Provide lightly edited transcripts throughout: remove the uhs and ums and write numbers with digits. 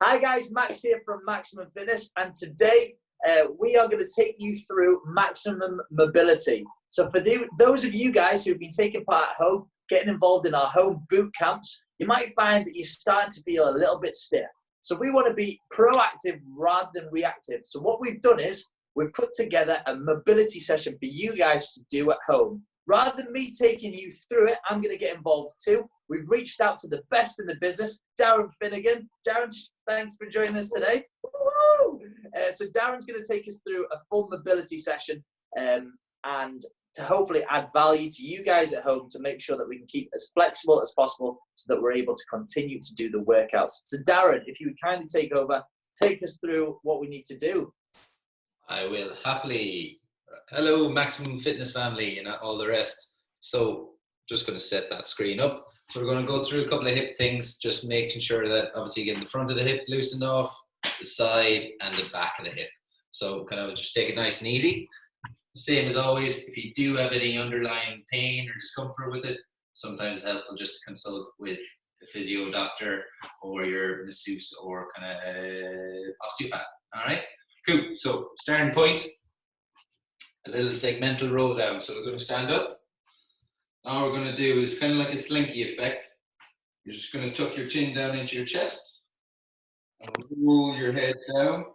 Hi guys, Max here from Maximum Fitness, and today we are going to take you through maximum mobility. So for those of you guys who have been taking part at home, getting involved in our home boot camps, you might find that you're starting to feel a little bit stiff. So we want to be proactive rather than reactive. So what we've done is we've put together a mobility session for you guys to do at home. Rather than me taking you through it, I'm going to get involved too. We've reached out to the best in the business, Darren Finnegan. Darren, thanks for joining us today. So Darren's going to take us through a full mobility session and to hopefully add value to you guys at home to make sure that we can keep as flexible as possible so that we're able to continue to do the workouts. So Darren, if you would kindly take over, take us through what we need to do. I will happily. Hello, Maximum Fitness family and all the rest. So just going to set that screen up. So we're going to go through a couple of hip things, just making sure that obviously getting the front of the hip loosened off, the side and the back of the hip. So kind of just take it nice and easy. Same as always, if you do have any underlying pain or discomfort with it, sometimes it's helpful just to consult with the physio doctor or your masseuse or kind of osteopath. All right, cool. So starting point, a little segmental roll down. So we're going to stand up. All we're going to do is kind of like a slinky effect. You're just going to tuck your chin down into your chest and roll your head down.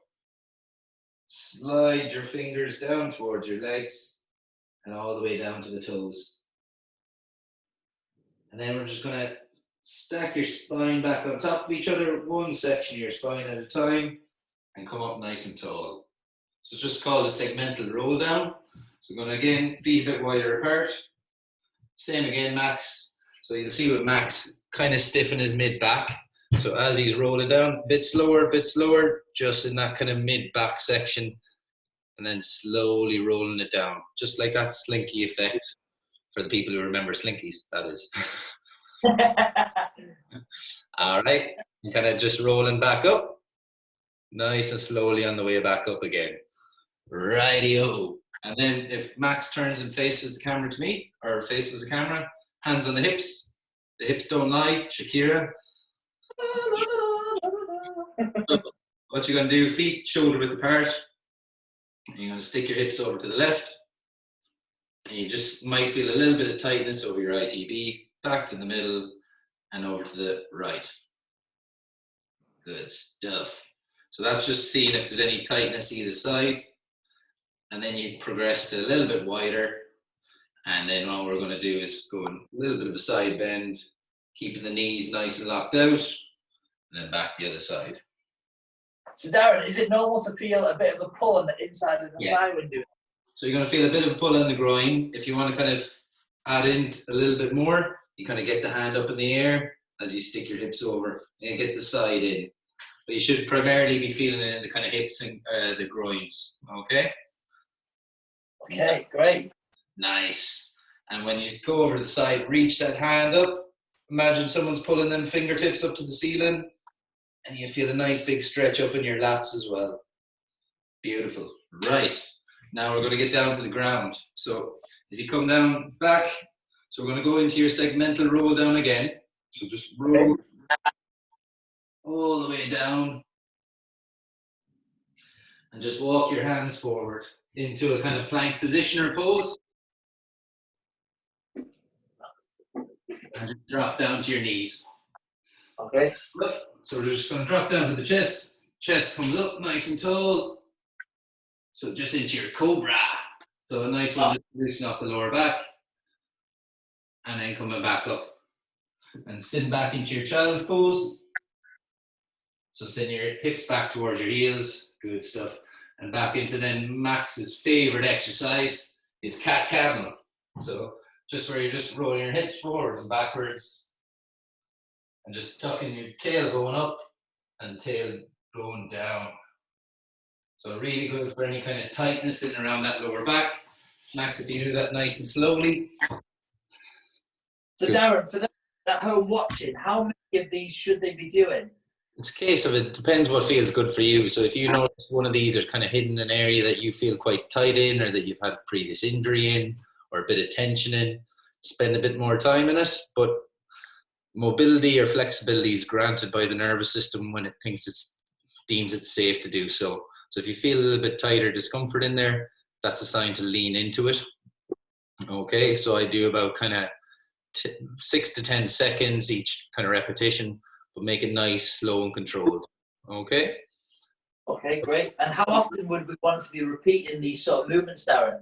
Slide your fingers down towards your legs and all the way down to the toes. And then we're just going to stack your spine back on top of each other, one section of your spine at a time, and come up nice and tall. So it's just called a segmental roll down. So we're going to again feet a bit wider apart. Same again, Max. So you'll see with Max kind of stiffen his mid back. So as he's rolling down, a bit slower, just in that kind of mid back section, and then slowly rolling it down, just like that slinky effect for the people who remember slinkies, that is. All right, kind of just rolling back up, nice and slowly on the way back up again. Righty-o. And then if Max turns and faces the camera to me, or faces the camera, hands on the hips don't lie, Shakira. So what you're going to do, feet shoulder width apart. You're going to stick your hips over to the left. And you just might feel a little bit of tightness over your ITB, back to the middle and over to the right. Good stuff. So that's just seeing if there's any tightness either side. And then you progress to a little bit wider. And then what we're going to do is go in a little bit of a side bend, keeping the knees nice and locked out, and then back the other side. So Darren, is it normal to feel a bit of a pull on the inside of the thigh when doing it? So you're going to feel a bit of a pull on the groin. If you want to kind of add in a little bit more, you kind of get the hand up in the air as you stick your hips over and get the side in. But you should primarily be feeling it in the kind of hips and the groins, okay? Okay, great. Nice. And when you go over the side, reach that hand up. Imagine someone's pulling them fingertips up to the ceiling and you feel a nice big stretch up in your lats as well. Beautiful. Right. Now we're going to get down to the ground. So if you come down back, so we're going to go into your segmental roll down again. So just roll all the way down and just walk your hands forward into a kind of plank position or pose. And just drop down to your knees. Okay. So we're just going to drop down to the chest. Chest comes up nice and tall. So just into your cobra. So a nice one, just loosen off the lower back. And then coming back up. And sitting back into your child's pose. So send your hips back towards your heels. Good stuff. And back into then Max's favorite exercise is cat camel. So just where you're just rolling your hips forwards and backwards. And just tucking your tail going up and tail going down. So really good for any kind of tightness in around that lower back. Max, if you do that nice and slowly. So Darren, for them at home watching, how many of these should they be doing? It's a case of it depends what feels good for you. So if you notice one of these are kind of hidden an area that you feel quite tight in or that you've had previous injury in or a bit of tension in, spend a bit more time in it. But mobility or flexibility is granted by the nervous system when it deems it safe to do so. So if you feel a little bit tight or discomfort in there, that's a sign to lean into it. Okay, so I do about kind of 6 to 10 seconds each kind of repetition, but make it nice, slow, and controlled. Okay. Okay, great. And how often would we want to be repeating these sort of movements, Darren?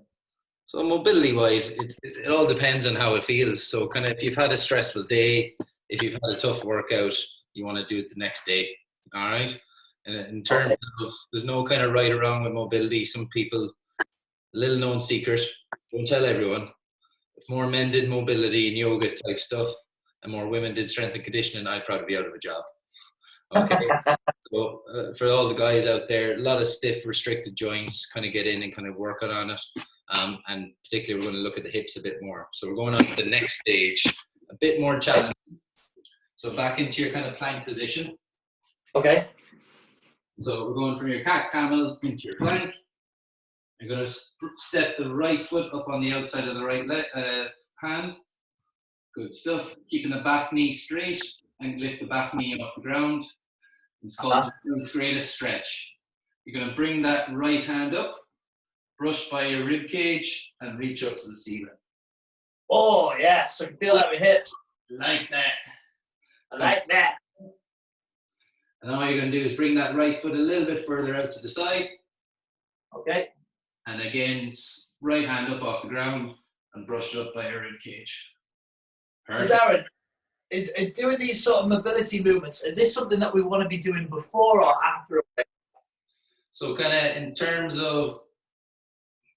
So mobility wise, it all depends on how it feels. So kind of if you've had a stressful day, if you've had a tough workout, you want to do it the next day. All right. And in terms of, there's no kind of right or wrong with mobility. Some people, little known secret, don't tell everyone. If more men did mobility and yoga type stuff and more women did strength and conditioning, I'd probably be out of a job. Okay. So for all the guys out there, a lot of stiff, restricted joints, kind of get in and kind of work on it. And particularly, we're going to look at the hips a bit more. So we're going on to the next stage, a bit more challenging. So back into your kind of plank position. Okay. So we're going from your cat camel into your plank. You're going to step the right foot up on the outside of the right hand. Good stuff. Keeping the back knee straight and lift the back knee off the ground. It's called the world's greatest stretch. You're going to bring that right hand up, brush by your rib cage, and reach up to the ceiling. Oh, yes. I can feel that with hips. Like that. I like that. And all you're going to do is bring that right foot a little bit further out to the side. Okay. And again, right hand up off the ground and brush it up by your rib cage. Perfect. So Darren, is doing these sort of mobility movements, is this something that we want to be doing before or after? So kind of in terms of,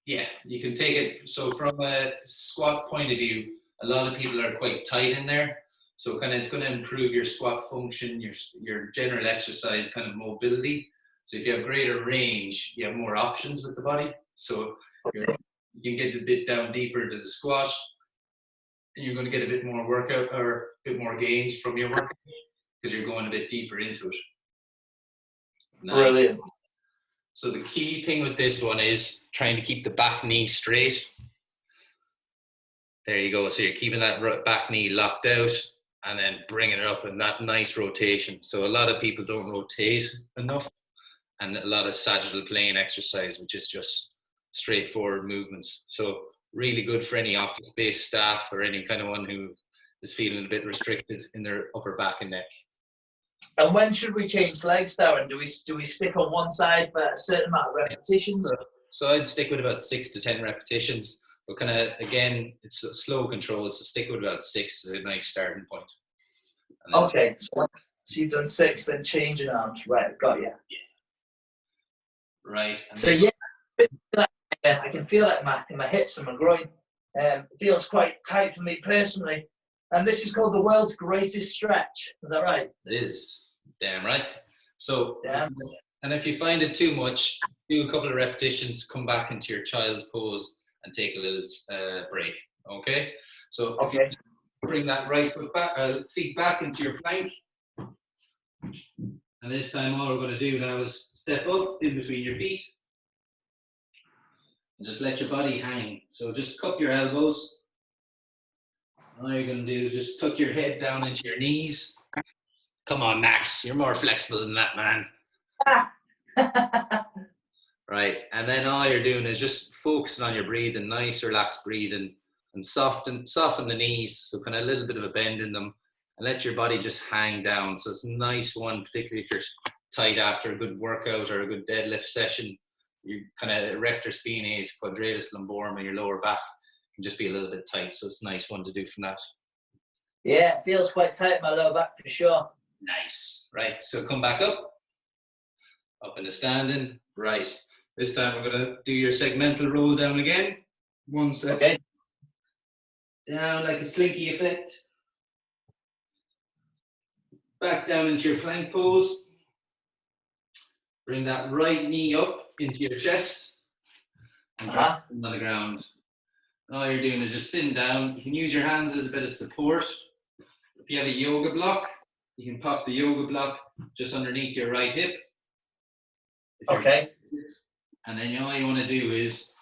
yeah, you can take it. So from a squat point of view, a lot of people are quite tight in there. So kind of it's going to improve your squat function, your general exercise kind of mobility. So if you have greater range, you have more options with the body. So you can get a bit down deeper into the squat, and you're going to get a bit more workout or a bit more gains from your workout because you're going a bit deeper into it. Brilliant. So the key thing with this one is trying to keep the back knee straight. There you go. So you're keeping that back knee locked out and then bringing it up in that nice rotation. So a lot of people don't rotate enough, and a lot of sagittal plane exercise, which is just straightforward movements. So really good for any office-based staff or any kind of one who is feeling a bit restricted in their upper back and neck. And when should we change legs, Darren? Do we stick on one side for a certain amount of repetitions? So I'd stick with about 6 to 10 repetitions. But kind of, again, it's a slow control, so stick with about 6 is a nice starting point. Okay, so you've done 6, then changing arms. Right, got you. Yeah. Right. So yeah, I can feel that in my hips and my groin. It feels quite tight for me personally. And this is called the world's greatest stretch. Is that right? It is. Damn right. So, Damn. And if you find it too much, do a couple of repetitions, come back into your child's pose and take a little break. Okay? So if you bring that right foot back, feet back into your plank. And this time all we're going to do now is step up in between your feet. And just let your body hang. So just cup your elbows. All you're going to do is just tuck your head down into your knees. Come on, Max. You're more flexible than that, man. Right. And then all you're doing is just focusing on your breathing, nice, relaxed breathing, and soften the knees. So kind of a little bit of a bend in them, and let your body just hang down. So it's a nice one, particularly if you're tight after a good workout or a good deadlift session. You kind of erector spinae, quadratus lumborum, and your lower back can just be a little bit tight. So it's a nice one to do from that. Yeah, it feels quite tight in my lower back for sure. Nice. Right. So come back up into standing. Right. This time we're going to do your segmental roll down again. One second. Okay. Down like a slinky effect. Back down into your plank pose. Bring that right knee up into your chest and drop it on the ground. And all you're doing is just sitting down. You can use your hands as a bit of support. If you have a yoga block, you can pop the yoga block just underneath your right hip. Okay. And then all you want to do is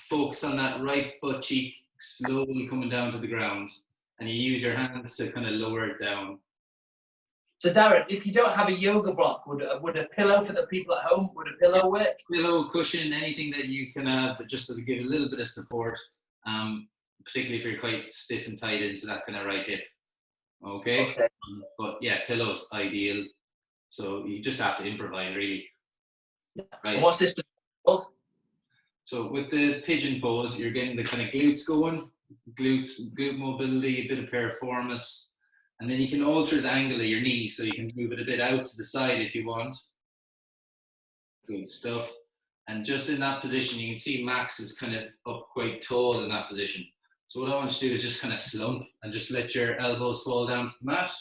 focus on that right butt cheek slowly coming down to the ground. and you use your hands to kind of lower it down. So Darren, if you don't have a yoga block, would a pillow for the people at home, would a pillow work? Pillow, cushion, anything that you can have to just to give a little bit of support, particularly if you're quite stiff and tight into that kind of right hip. Okay. But yeah, pillows ideal. So you just have to improvise, really. Yeah. Right. And what's this called? So with the pigeon pose, you're getting the kind of glutes going, glute mobility, a bit of piriformis, and then you can alter the angle of your knees, so you can move it a bit out to the side if you want. Good stuff. And just in that position, you can see Max is kind of up quite tall in that position. So what I want you to do is just kind of slump and just let your elbows fall down to the mat.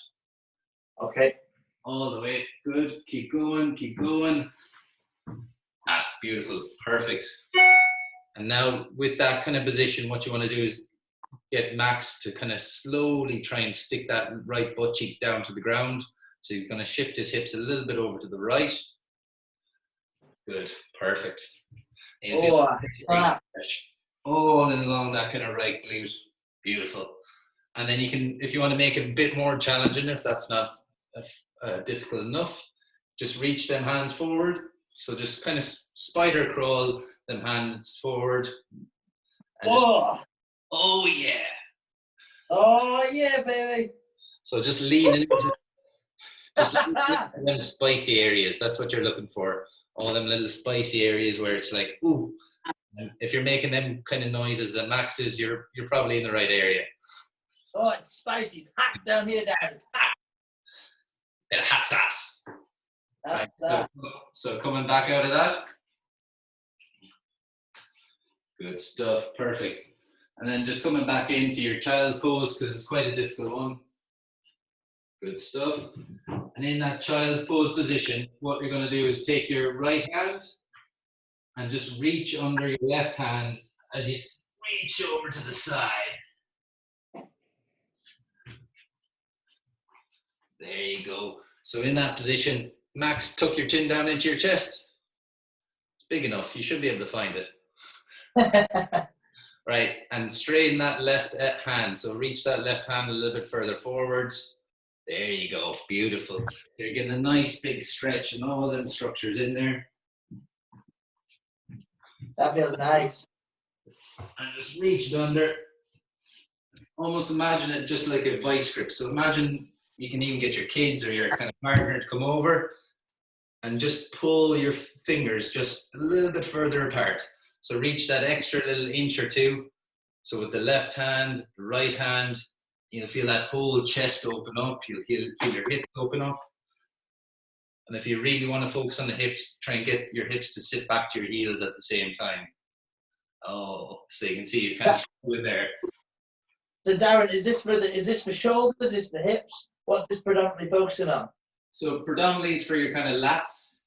Okay. All the way. Good. Keep going. Keep going. That's beautiful. Perfect. And now with that kind of position, what you want to do is get Max to kind of slowly try and stick that right butt cheek down to the ground. So he's going to shift his hips a little bit over to the right. Good. Perfect. And you feel all in along that kind of right glute. Beautiful. And then you can, if you want to make it a bit more challenging, if that's not difficult enough, just reach them hands forward. So just kind of spider crawl them hands forward. And oh yeah. Oh yeah, baby. So just lean into them spicy areas. That's what you're looking for. All them little spicy areas where it's like, ooh. And if you're making them kind of noises that Max is, you're probably in the right area. Oh, it's spicy. It's hot down here, Darren. It's hot. Bit of hot sauce. Right, so coming back out of that. Good stuff. Perfect. And then just coming back into your child's pose, because it's quite a difficult one. Good stuff. And in that child's pose position, what you're going to do is take your right hand and just reach under your left hand as you reach over to the side. There you go. So in that position, Max, tuck your chin down into your chest. It's big enough. You should be able to find it. Right, and straighten that left hand. So reach that left hand a little bit further forwards. There you go. Beautiful. You're getting a nice big stretch and all them structures in there. That feels nice. And just reach it under. Almost imagine it just like a vice grip. So imagine you can even get your kids or your kind of partner to come over and just pull your fingers just a little bit further apart. So reach that extra little inch or two. So with the left hand, the right hand, you'll feel that whole chest open up. You'll feel your hips open up. And if you really want to focus on the hips, try and get your hips to sit back to your heels at the same time. Oh, so you can see he's kind of in there. So Darren, is this for shoulders? Is this for hips? What's this predominantly focusing on? So predominantly it's for your kind of lats,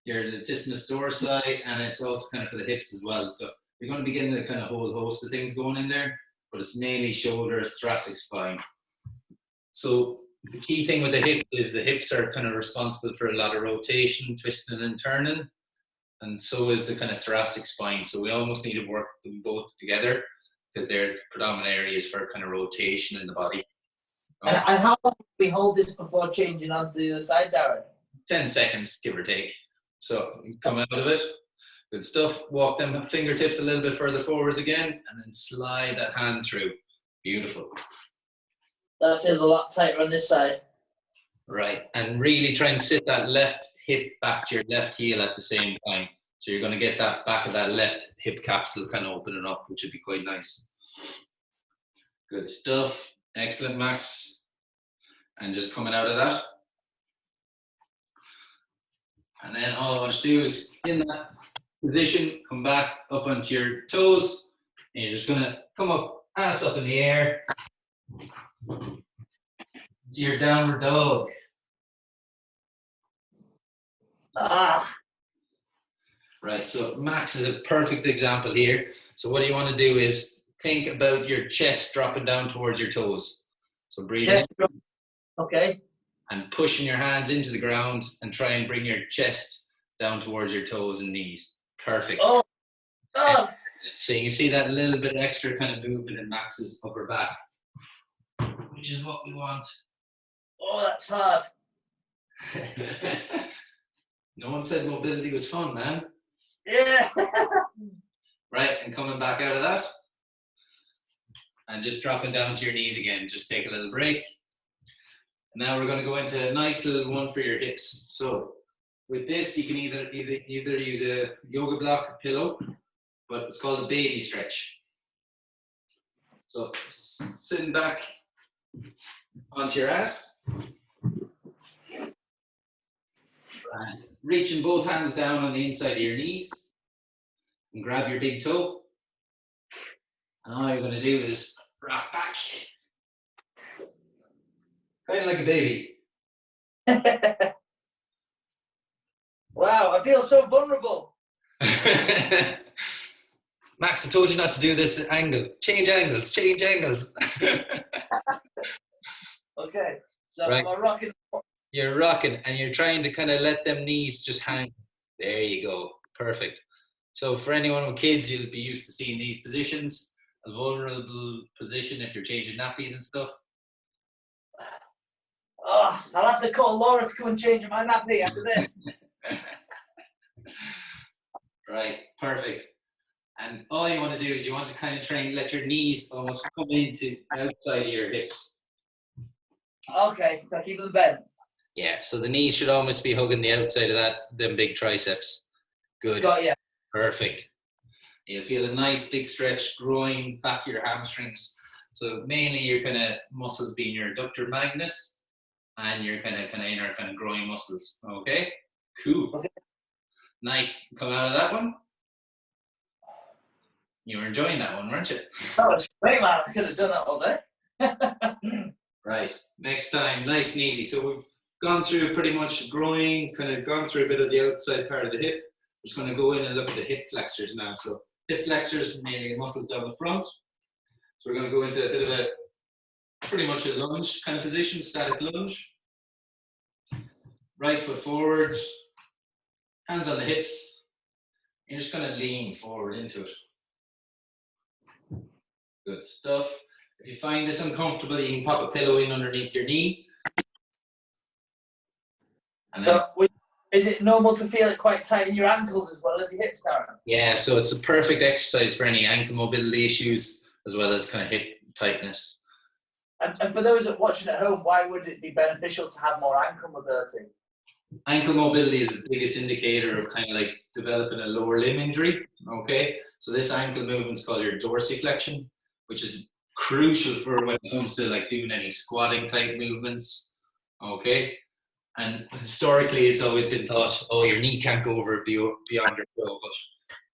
your latissimus dorsi, and it's also kind of for the hips as well. So you're going to be getting a kind of whole host of things going in there, but it's mainly shoulders, thoracic spine. So the key thing with the hip is the hips are kind of responsible for a lot of rotation, twisting and turning, and so is the kind of thoracic spine. So we almost need to work them both together because they're the predominant areas for kind of rotation in the body. And how long do we hold this before changing onto the other side, Darren? 10 seconds, give or take. So come out of it. Good stuff. Walk them fingertips a little bit further forwards again, and then slide that hand through. Beautiful. That feels a lot tighter on this side. Right, and really try and sit that left hip back to your left heel at the same time. So you're going to get that back of that left hip capsule kind of opening up, which would be quite nice. Good stuff. Excellent, Max. And just coming out of that. And then all I want to do is, in that position, come back up onto your toes. And you're just going to come up, ass up in the air. To your downward dog. Right, so Max is a perfect example here. So what you want to do is think about your chest dropping down towards your toes. So breathe in. Okay. And pushing your hands into the ground and try and bring your chest down towards your toes and knees. Perfect. Oh. So you can see that little bit extra kind of movement in Max's upper back. which is what we want. Oh, that's hard. No one said mobility was fun, man. Yeah. Right, and coming back out of that, and just dropping down to your knees again. Just take a little break. Now we're going to go into a nice little one for your hips. So with this, you can either use a yoga block, a pillow, but it's called a baby stretch. So sitting back onto your ass, and reaching both hands down on the inside of your knees, and grab your big toe. And all you're going to do is rock back, kind of like a baby. Wow, I feel so vulnerable. Max, I told you not to do this angle. Change angles, change angles. Okay, so Right. I'm rocking. You're rocking and you're trying to kind of let them knees just hang. There you go. Perfect. So for anyone with kids, you'll be used to seeing these positions. A vulnerable position if you're changing nappies and stuff. Oh, I'll have to call Laura to come and change my nappy after this. Right, perfect. And all you want to do is you want to kind of try and let your knees almost come into outside of your hips. Okay, so keep them bent. Yeah, so the knees should almost be hugging the outside of them big triceps. Good. Got you. Perfect. You'll feel a nice big stretch growing back your hamstrings. So mainly your kind of muscles being your adductor magnus and your kind of inner kind of growing muscles. Okay? Cool. Okay. Nice. Come out of that one. You were enjoying that one, weren't you? That was great, man. I could have done that all day. Right. Next time, nice and easy. So we've gone through pretty much growing, kind of gone through a bit of the outside part of the hip. We're just going to go in and look at the hip flexors now. So hip flexors, mainly the muscles down the front. So we're going to go into a bit of a, pretty much a lunge kind of position, static lunge. Right foot forwards, hands on the hips. You're just going to lean forward into it. Good stuff. If you find this uncomfortable, you can pop a pillow in underneath your knee. And so, is it normal to feel it quite tight in your ankles as well as your hips, Darren? Yeah, so it's a perfect exercise for any ankle mobility issues as well as kind of hip tightness. And for those that are watching at home, why would it be beneficial to have more ankle mobility? Ankle mobility is the biggest indicator of kind of like developing a lower limb injury. Okay, so this ankle movement is called your dorsiflexion, which is crucial for when it comes to like doing any squatting type movements. Okay, and historically it's always been thought, oh, your knee can't go over beyond your toe, but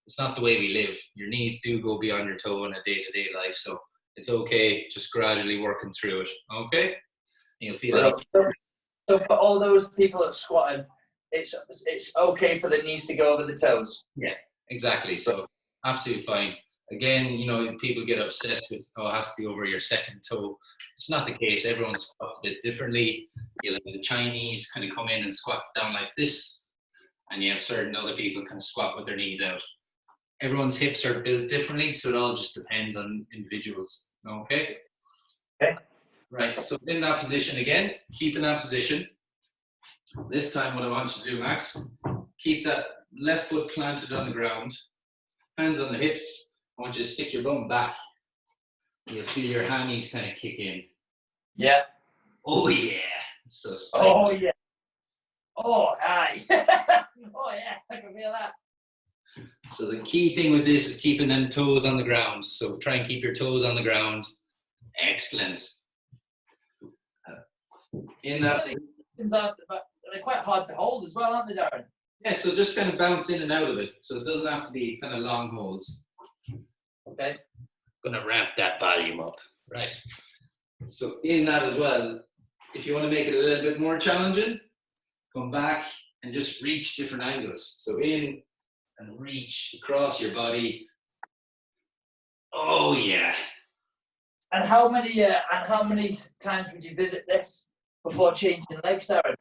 it's not the way we live. Your knees do go beyond your toe in a day-to-day life, so it's okay, just gradually working through it. Okay, and you'll feel it. So for all those that are squatting, it's okay for the knees to go over the toes. Yeah, exactly. So absolutely fine. Again, you know, people get obsessed with, oh, it has to be over your second toe. It's not the case. Everyone squats a bit differently. You'll have the Chinese kind of come in and squat down like this, and you have certain other people kind of squat with their knees out. Everyone's hips are built differently, so it all just depends on individuals. Okay? Okay. Right, so in that position again, keep in that position. This time what I want you to do, Max, keep that left foot planted on the ground, hands on the hips. I want you to stick your bum back. You'll feel your hammies kind of kick in. Yeah. Oh yeah. So spicy. Oh yeah. Oh aye. Oh yeah, I can feel that. So the key thing with this is keeping them toes on the ground. So try and keep your toes on the ground. Excellent. In that, they're quite hard to hold as well, aren't they, Darren? yeah, so just kind of bounce in and out of it. So it doesn't have to be kind of long holds. Okay. Gonna ramp that volume up. Right. So in that as well, if you want to make it a little bit more challenging, come back and just reach different angles. So in and reach across your body. Oh yeah. And how many times would you visit this before changing legs, Darren?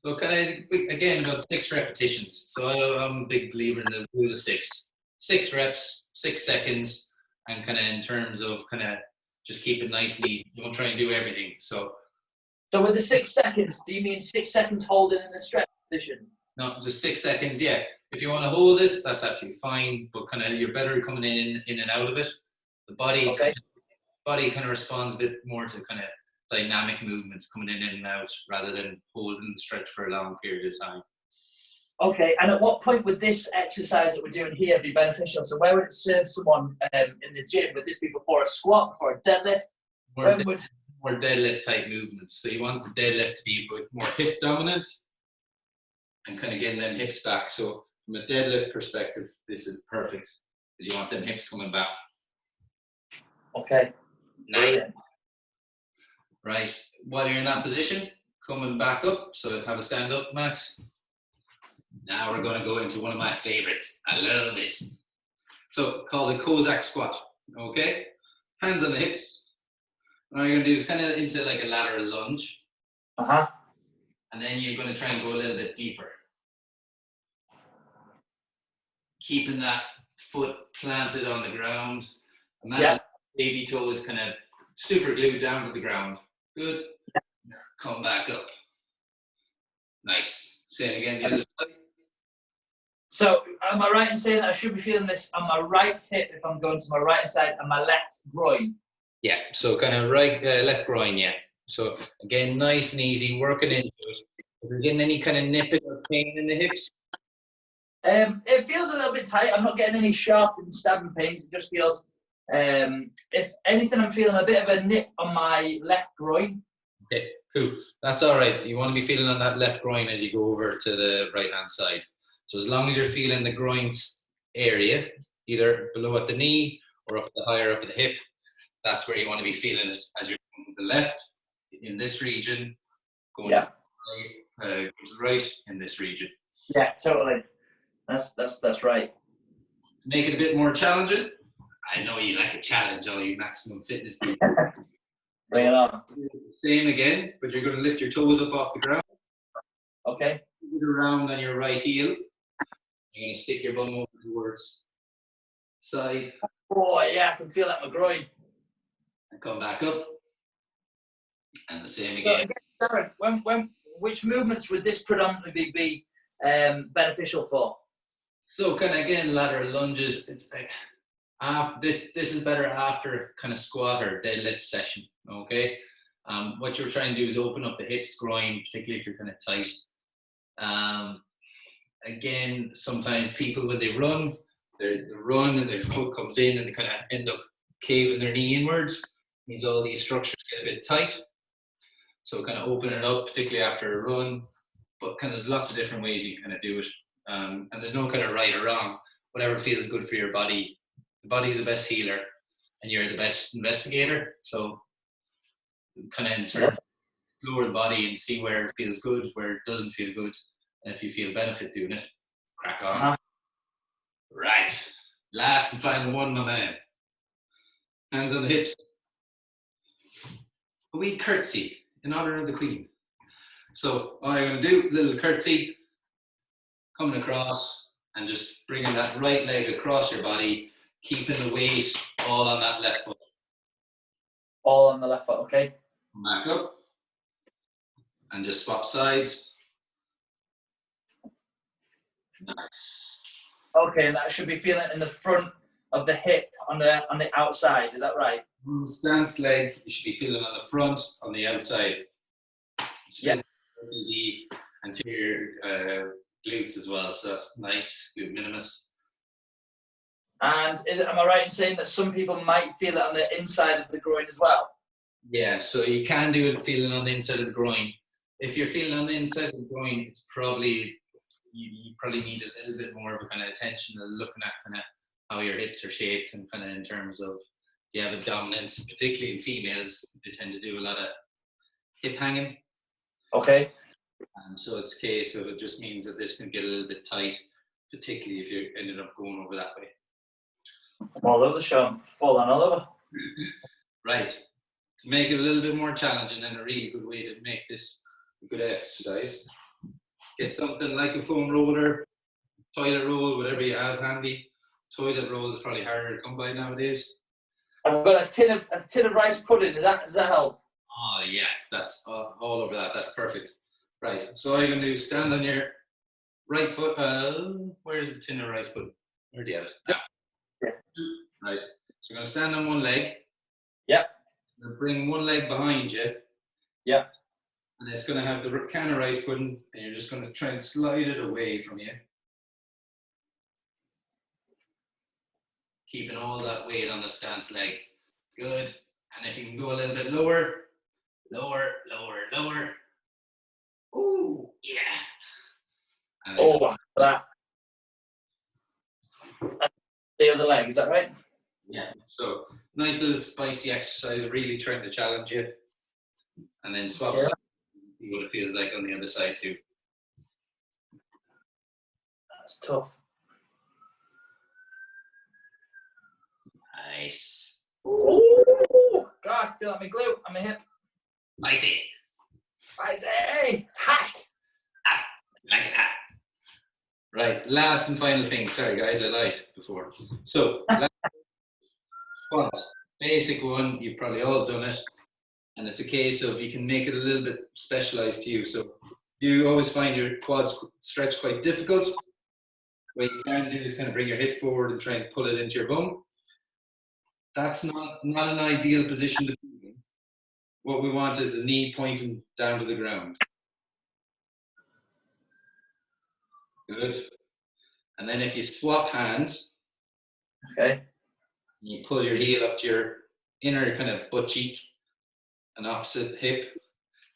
So kind of, again, about 6 repetitions. So I'm a big believer in the rule of 6. 6 reps, 6 seconds, and kind of in terms of kind of just keep it nice and easy. Don't try and do everything. So with the 6 seconds, do you mean 6 seconds holding in the stretch position? no, just 6 seconds. Yeah, if you want to hold it, that's absolutely fine. But kind of you're better coming in and out of it. The body kind of responds a bit more to kind of dynamic movements coming in and out rather than holding the stretch for a long period of time. Okay, and at what point would this exercise that we're doing here be beneficial? So where would it serve someone in the gym? Would this be before a squat, before a deadlift? More deadlift type movements. So you want the deadlift to be more hip dominant and kind of getting them hips back. So from a deadlift perspective, this is perfect because you want them hips coming back. Okay. Nice. Right. While you're in that position, coming back up. So have a stand up, Max. Now we're going to go into one of my favorites. I love this. So called the Cossack squat. Okay. Hands on the hips. And all you're going to do is kind of into like a lateral lunge. And then you're going to try and go a little bit deeper. Keeping that foot planted on the ground. Imagine baby toe is kind of super glued down to the ground. Good. Come back up. Nice. Say it again, the other side. So am I right in saying that I should be feeling this on my right hip if I'm going to my right side and my left groin? Yeah, so kind of right, left groin, yeah. So again, nice and easy, working into it. If you're getting any kind of nipping or pain in the hips? It feels a little bit tight. I'm not getting any sharp and stabbing pains. It just feels, if anything, I'm feeling a bit of a nip on my left groin. Okay, cool. That's all right. You want to be feeling on that left groin as you go over to the right-hand side. So as long as you're feeling the groin area, either below at the knee or up the higher up at the hip, that's where you want to be feeling it as you're going to the left in this region, going to the right in this region. Yeah, totally. That's right. To make it a bit more challenging, I know you like a challenge, all you maximum fitness people. Bring it on. Same again, but you're going to lift your toes up off the ground. Okay. Put it around on your right heel. You're going to stick your bum over towards side. Oh yeah, I can feel that in my groin. And come back up. And the same again. So again, which movements would this predominantly be beneficial for? So kind of again, lateral lunges. It's this is better after kind of squat or deadlift session. Okay. What you're trying to do is open up the hips, groin, particularly if you're kind of tight. Again, sometimes people when they run, they run and their foot comes in and they kind of end up caving their knee inwards. It means all these structures get a bit tight. So kind of open it up, particularly after a run. But kind of there's lots of different ways you can kind of do it. And there's no kind of right or wrong. Whatever feels good for your body. The body's the best healer and you're the best investigator. So kind of in terms of explore the body and see where it feels good, where it doesn't feel good. And if you feel benefit doing it, crack on. Right. Last and final one, my man. Hands on the hips. A wee curtsy in honor of the Queen. So all I'm going to do, little curtsy, coming across and just bringing that right leg across your body, keeping the weight all on that left foot. All on the left foot, okay. Back up and just swap sides. Nice. Okay, and that should be feeling in the front of the hip on the outside. Is that right? On the stance leg, you should be feeling on the front, on the outside. Yeah. The anterior glutes as well. So that's nice. Glute minimus. And am I right in saying that some people might feel it on the inside of the groin as well? Yeah. So you can do it feeling on the inside of the groin. If you're feeling on the inside of the groin, it's probably you probably need a little bit more of a kind of attention to looking at kind of how your hips are shaped and kind of in terms of do you have a dominance, particularly in females, they tend to do a lot of hip hanging. Okay. So it's a case of it just means that this can get a little bit tight, particularly if you ended up going over that way. I'm all over the show. I'm falling all over. Right. To make it a little bit more challenging and a really good way to make this a good exercise, get something like a foam roller, toilet roll, whatever you have handy. Toilet roll is probably harder to come by nowadays. I've got a tin of rice pudding. Does that help? Oh yeah, that's all over that. That's perfect. Right. So all you're gonna do is stand on your right foot. Where's the tin of rice pudding? Where do you have it? Ah. Yeah. Right. So you're gonna stand on one leg. Yep. Bring one leg behind you. Yep. And it's going to have the can of rice pudding, and you're just going to try and slide it away from you. Keeping all that weight on the stance leg. Good. And if you can go a little bit lower, lower, lower, lower. Ooh, yeah. And Oh, that. The other leg, is that right? Yeah. So nice little spicy exercise, really trying to challenge you. And then swap sides, see what it feels like on the other side too. That's tough. Nice. Oh, God, I feel like my glute and my hip. Spicy. Spicy. It's hot. Like that. Right, last and final thing. Sorry, guys, I lied before. So, squats. Basic one, you've probably all done it. And it's a case of you can make it a little bit specialized to you. So, you always find your quads stretch quite difficult. What you can do is kind of bring your hip forward and try and pull it into your bum. That's not an ideal position to be in. What we want is the knee pointing down to the ground. Good. And then if you swap hands, okay, you pull your heel up to your inner kind of butt cheek and opposite hip,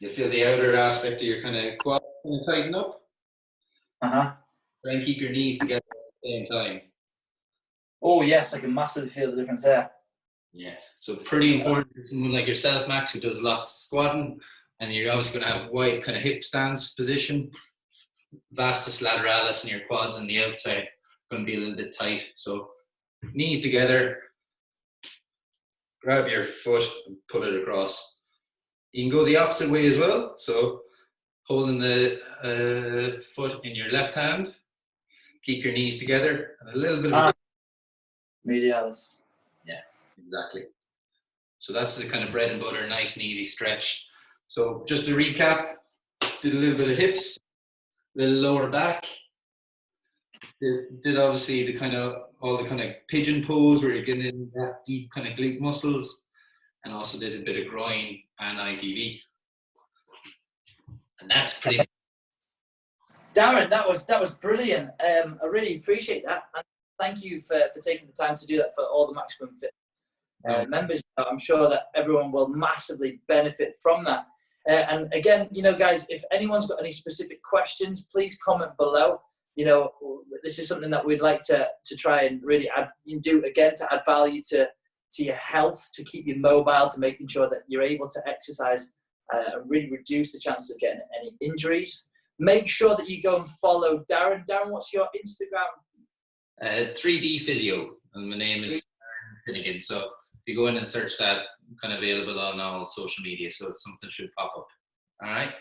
you feel the outer aspect of your kind of quad kind of tighten up. Uh-huh. Try and keep your knees together at the same time. Oh, yes, I can massively feel the difference there. Yeah, so pretty important for someone like yourself, Max, who does lots of squatting, and you're obviously going to have wide kind of hip stance position. Vastus lateralis and your quads on the outside are going to be a little bit tight. So knees together, grab your foot and pull it across. You can go the opposite way as well. So holding the foot in your left hand, keep your knees together, and a little bit of medialis. Yeah, exactly. So that's the kind of bread and butter, nice and easy stretch. So just to recap, did a little bit of hips, a little lower back. Did obviously the kind of all the kind of pigeon pose where you're getting in that deep kind of glute muscles, and also did a bit of groin and ITV. And that's pretty much. Darren, that was brilliant. I really appreciate that, and thank you for taking the time to do that for all the Maximum Fit members. I'm sure that everyone will massively benefit from that. And again, you know, guys, if anyone's got any specific questions, please comment below. You know, this is something that we'd like to try and really do again to add value to your health, to keep you mobile, to making sure that you're able to exercise and really reduce the chances of getting any injuries. Make sure that you go and follow Darren. Darren, what's your Instagram? 3D Physio, and my name is Darren Finnegan. So if you go in and search that, I'm kind of available on all social media, so something should pop up. All right.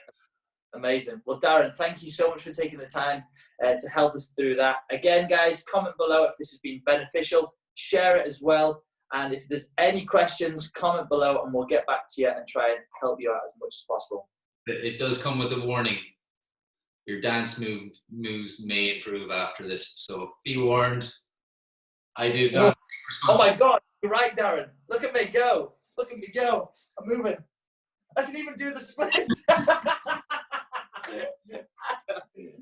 Amazing. Well, Darren, thank you so much for taking the time to help us through that. Again, guys, comment below if this has been beneficial. Share it as well. And if there's any questions, comment below and we'll get back to you and try and help you out as much as possible. It does come with a warning. Your dance moves may improve after this, so be warned. I do not. Oh my God, you're right, Darren. Look at me go. Look at me go. I'm moving. I can even do the splits.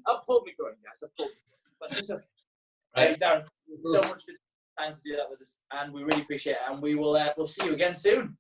I'll pull me going, guys. I'll pull me. But it's okay. Right. Hey, Darren, so much for taking time to do that with us, and we really appreciate it. And we will we'll see you again soon.